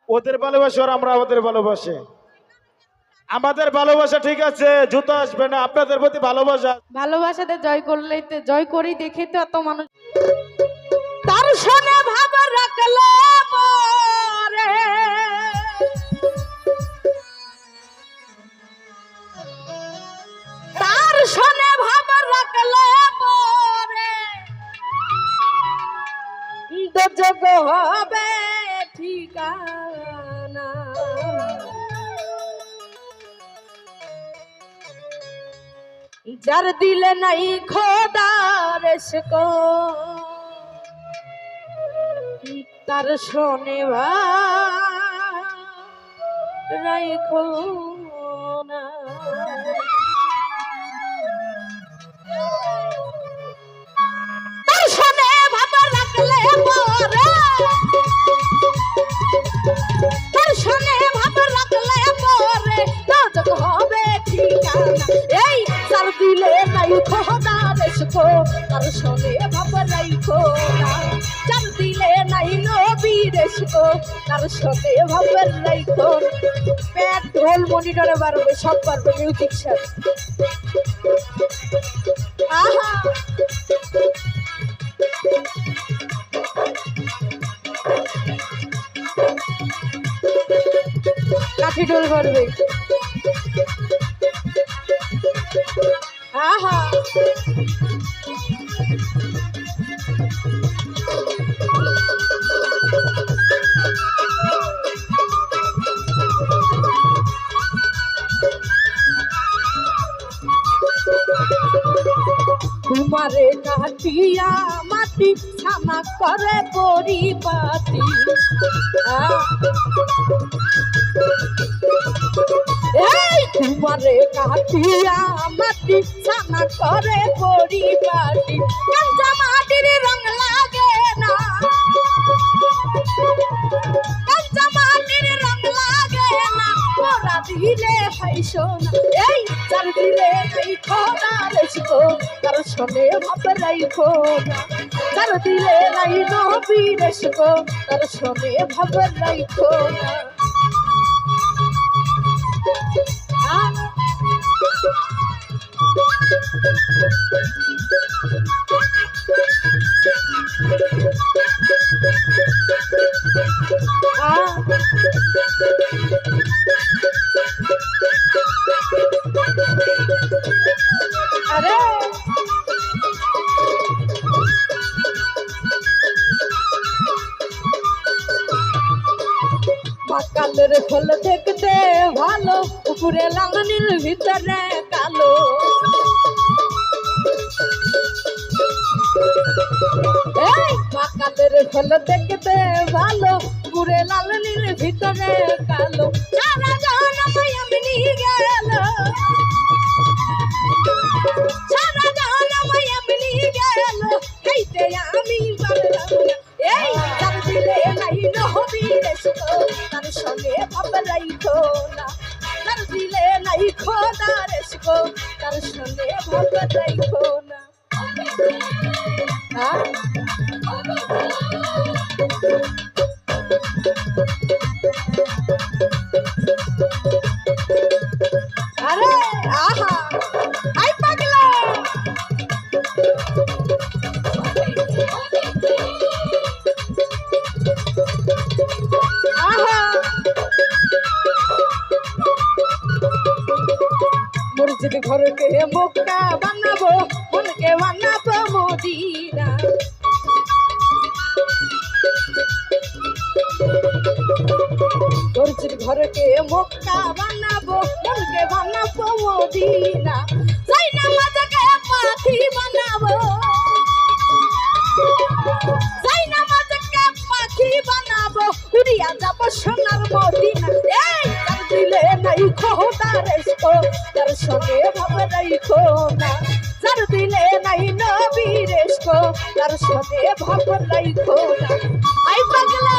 ওদের ভালোবাসে আর আমরা আমাদের ভালোবাসে। আমাদের ভালোবাসা ঠিক আছে, জুতো আসবে না, আপনাদের প্রতি ভালোবাসা। ভালোবাসাতে জয় করলেই তো জয় করি দেখে তো এত মানুষ তার শোনে ভাব রাখলে পরে তার শোনে ভাব রাখলে পরে দোজগ হবে ঠিকানা যার দিলে নাই খোদার ইশকো তার শোনে রাইখো না তার শোনে ভাবা রাখলে পরে তার শোনে ভাবা রাখলে পরে দোজখ হবে ঠিকানা এই যার দিলে নাই খোদার ইশকো তার শোনে ভাবা রাইখো না যার দিলে নাই নবীর ইশকো তার শোনে ভাবা রাইখো পেট ঢোল মনিটরে বাড়বে সব পারবে মিউজিক স্যার আহা কাঠি ঢোল করবে আহা তোমারে কাটিয়া মাটি ছানা করে পরিপাটি এই তোমারে কাটিয়া মাটি ছানা করে পরিপাটি কাঁচা মাটির রং লাগে না কাঁচা মাটির রং লাগে না পোড়া দিলে হাইসো না এই চার দিলে নাই খোদার ইশকো তার শোনে ভাব রাইখো না চার দিলে নাই নবীর ইশকো তার শোনে ভাব রাইখো না আরে বাকালের ফল দেখতে ভালো উপরে লালনির ভিতরে কালো এই বাকালের ফল দেখতে ভালো উপরে লালনির ভিতরে কালো সারা জনম এমনি গেল সারা জনম এমনি গেল খাইতে আমি পারলাম না এই যার দিলে নাই নবীর ইশকো তার সঙ্গে ভাব রাইখো না যার দিলে নাই খোদার ইশকো তার সঙ্গে ভাব রাইখো না আরে আহা আই পাগলা মসজিদ ঘরকে মক্কা বানাবো মনকে বানাবো মদিনা মসজিদ ঘরকে মক্কা বানাবো মনকে বানাবো মদিনা যাই নামাজকে পাখি বানাবো যাই নামাজকে পাখি বানাবো উড়িয়া যাব সোনার মদিনা এই তার দিলে নাই খোদার ইশকো তার সঙ্গে ভাব রাইখো না যার দিলে নাই নবীর ইশকো তার সঙ্গে ভাব রাইখো না আই পাগলা